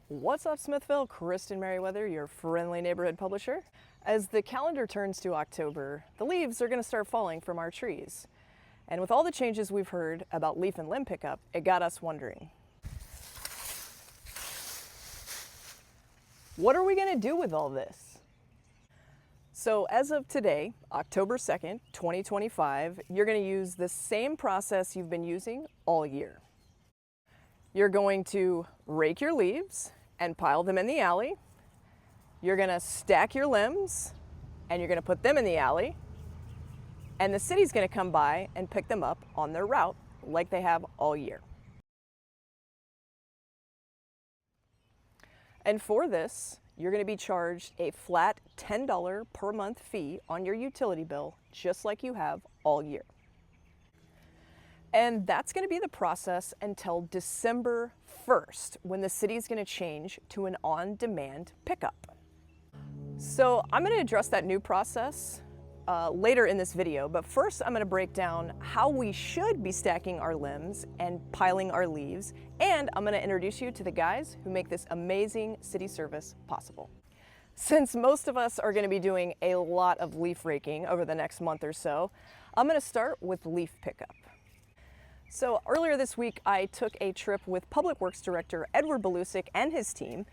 What's up, Smithville? Kristen Merriweather, your friendly neighborhood publisher. As the calendar turns to October, the leaves are going to start falling from our trees. And with all the changes we've heard about leaf and limb pickup, it got us wondering, what are we going to do with all this? So as of today, October 2nd, 2025, you're going to use the same process you've been using all year. You're going to rake your leaves and pile them in the alley. You're going to stack your limbs and you're going to put them in the alley. And the city's going to come by and pick them up on their route like they have all year. And for this, you're going to be charged a flat $10 per month fee on your utility bill, just like you have all year. And that's going to be the process until December 1st, when the city is going to change to an on-demand pickup. So I'm going to address that new process later in this video, but first I'm going to break down how we should be stacking our limbs and piling our leaves, and I'm going to introduce you to the guys who make this amazing city service possible. Since most of us are going to be doing a lot of leaf raking over the next month or so, I'm going to start with leaf pickup. So earlier this week, I took a trip with Public Works Director Edward Belusic and his team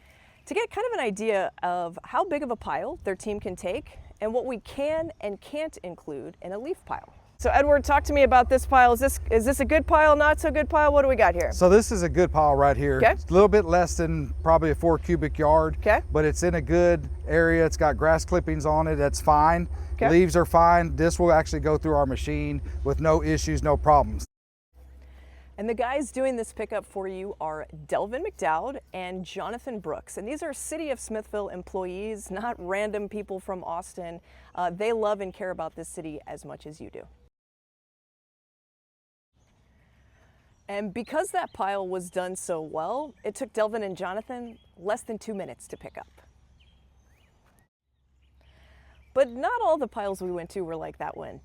to get kind of an idea of how big of a pile their team can take and what we can and can't include in a leaf pile. So Edward, talk to me about this pile. Is this a good pile, not so good pile? What do we got here? So this is a good pile right here. Okay. It's a little bit less than probably a 4 cubic yard, Okay. but it's in a good area. It's got grass clippings on it. That's fine. Okay. Leaves are fine. This will actually go through our machine with no issues, no problems. And the guys doing this pickup for you are Delvin McDowd and Jonathan Brooks. And these are City of Smithville employees, not random people from Austin. They love and care about this city as much as you do. And because that pile was done so well, it took Delvin and Jonathan less than 2 minutes to pick up. But not all the piles we went to were like that one.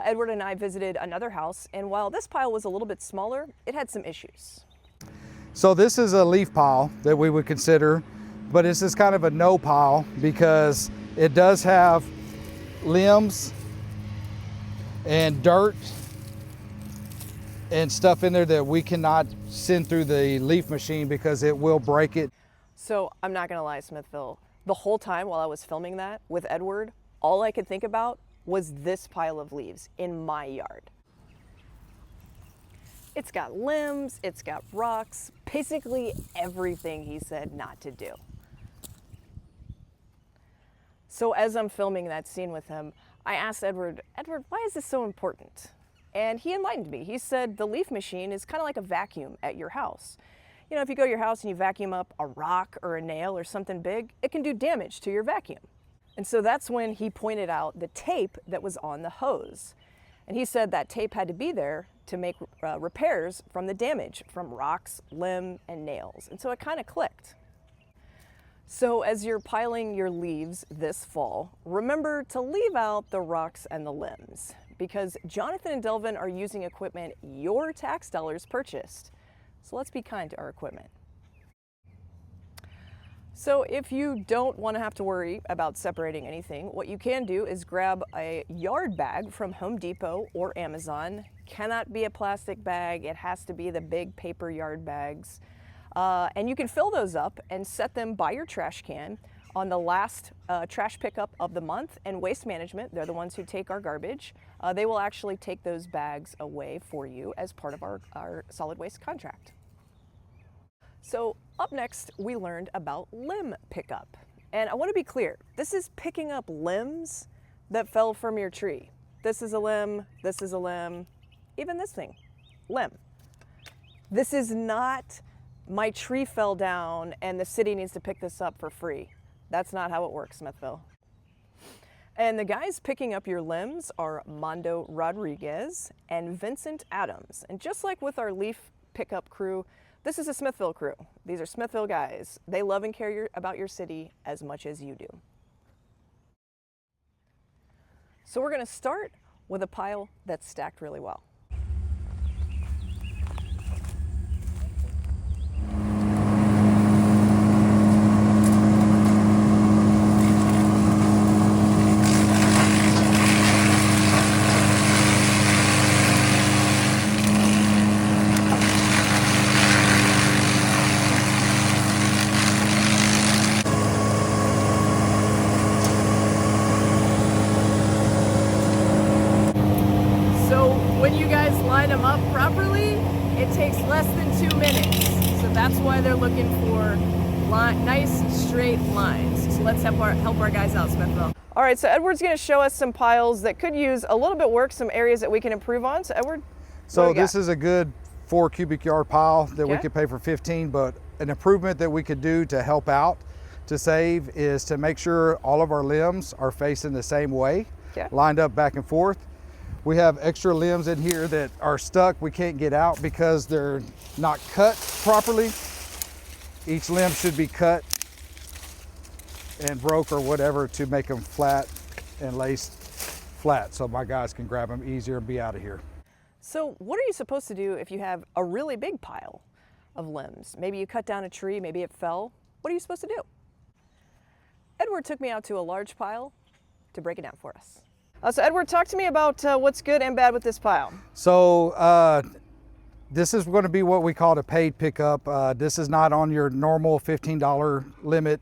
Edward and I visited another house, and while this pile was a little bit smaller, it had some issues. So this is a leaf pile that we would consider, but this is kind of a no pile because it does have limbs and dirt and stuff in there that we cannot send through the leaf machine because it will break it. So I'm not gonna lie, Smithville, the whole time while I was filming that with Edward, all I could think about was this pile of leaves in my yard. It's got limbs, it's got rocks, basically everything he said not to do. So as I'm filming that scene with him, I asked Edward, why is this so important? And he enlightened me. He said the leaf machine is kind of like a vacuum at your house. You know, if you go to your house and you vacuum up a rock or a nail or something big, it can do damage to your vacuum. And so that's when he pointed out the tape that was on the hose. And he said that tape had to be there to make repairs from the damage from rocks, limb, and nails. And so it kind of clicked. So as you're piling your leaves this fall, remember to leave out the rocks and the limbs, because Jonathan and Delvin are using equipment your tax dollars purchased. So let's be kind to our equipment. So if you don't want to have to worry about separating anything, what you can do is grab a yard bag from Home Depot or Amazon. Cannot be a plastic bag, it has to be the big paper yard bags. And you can fill those up and set them by your trash can on the last trash pickup of the month. And Waste Management, they're the ones who take our garbage, they will actually take those bags away for you as part of our solid waste contract. So up next, we learned about limb pickup. And I want to be clear, this is picking up limbs that fell from your tree. This is a limb, even this thing, limb. This is not my tree fell down and the city needs to pick this up for free. That's not how it works, Smithville. And the guys picking up your limbs are Mondo Rodriguez and Vincent Adams. And just like with our leaf pickup crew, this is a Smithville crew. These are Smithville guys. They love and care about your city as much as you do. So we're going to start with a pile that's stacked really well. them up properly, it takes less than 2 minutes. So that's why they're looking for nice straight lines. So let's help our guys out, Smithville. All right, so Edward's gonna show us some piles that could use a little bit of work, some areas that we can improve on. So Edward, so this is a good 4 cubic yard pile that we Okay. could pay for 15, but an improvement that we could do to help out, to save, is to make sure all of our limbs are facing the same way, Okay. lined up back and forth. We have extra limbs in here that are stuck, we can't get out because they're not cut properly. Each limb should be cut and broke or whatever to make them flat and laced flat so my guys can grab them easier and be out of here. So what are you supposed to do if you have a really big pile of limbs? Maybe you cut down a tree, maybe it fell. What are you supposed to do? Edward took me out to a large pile to break it down for us. So Edward, talk to me about what's good and bad with this pile. So this is going to be what we call a paid pickup. This is not on your normal $15 limit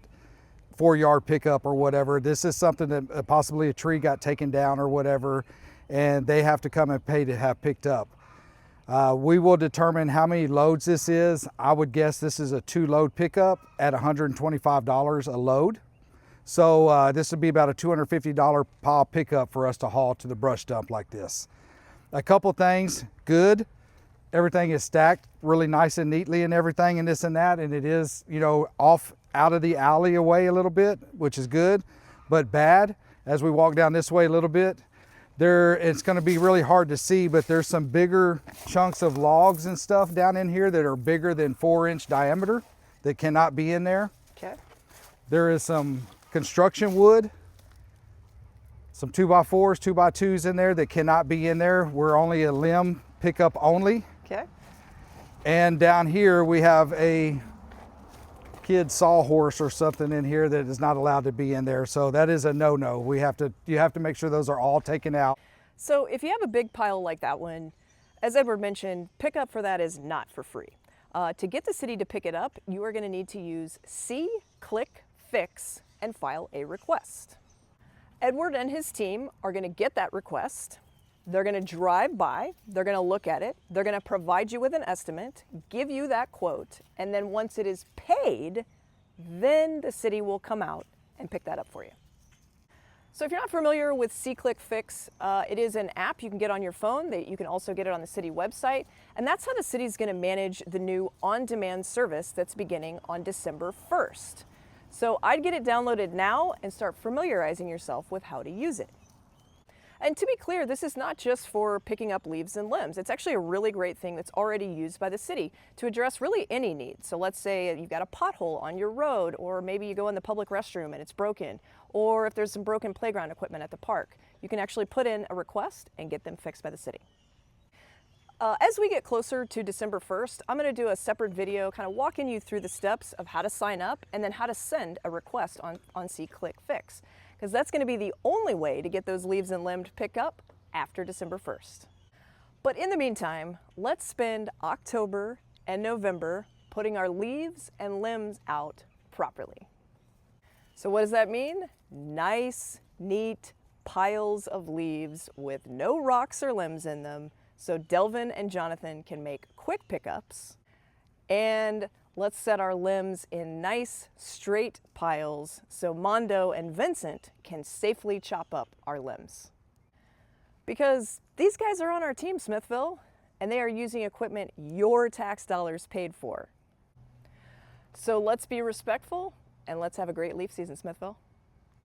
4-yard pickup or whatever. This is something that possibly a tree got taken down or whatever, and they have to come and pay to have picked up. We will determine how many loads this is. I would guess this is a 2-load pickup at $125 a load. So this would be about a $250 pile pickup for us to haul to the brush dump like this. A couple things, good. Everything is stacked really nice and neatly and everything and this and that, and it is, you know, off out of the alley away a little bit, which is good. But bad, as we walk down this way a little bit, it's going to be really hard to see, but there's some bigger chunks of logs and stuff down in here that are bigger than 4-inch diameter that cannot be in there. Okay. There is some construction wood, some 2x4s, 2x2s in there that cannot be in there. We're only a limb pickup only. Okay. And down here we have a kid sawhorse or something in here that is not allowed to be in there. So that is a no-no. You have to make sure those are all taken out. So if you have a big pile like that one, as Edward mentioned, pickup for that is not for free. To get the city to pick it up, you are going to need to use C-Click Fix and file a request. Edward and his team are going to get that request. They're going to drive by, they're going to look at it, they're going to provide you with an estimate, give you that quote, and then once it is paid, then the city will come out and pick that up for you. So if you're not familiar with C-Click Fix, it is an app you can get on your phone. You can also get it on the city website, and that's how the city is going to manage the new on-demand service that's beginning on December 1st. So I'd get it downloaded now and start familiarizing yourself with how to use it. And to be clear, this is not just for picking up leaves and limbs. It's actually a really great thing that's already used by the city to address really any need. So let's say you've got a pothole on your road, or maybe you go in the public restroom and it's broken, or if there's some broken playground equipment at the park, you can actually put in a request and get them fixed by the city. As we get closer to December 1st, I'm going to do a separate video kind of walking you through the steps of how to sign up and then how to send a request on C-Click Fix, because that's going to be the only way to get those leaves and limbs picked up after December 1st. But in the meantime, let's spend October and November putting our leaves and limbs out properly. So what does that mean? Nice, neat piles of leaves with no rocks or limbs in them, so Delvin and Jonathan can make quick pickups. And let's set our limbs in nice straight piles so Mondo and Vincent can safely chop up our limbs. Because these guys are on our team, Smithville, and they are using equipment your tax dollars paid for. So let's be respectful and let's have a great leaf season, Smithville.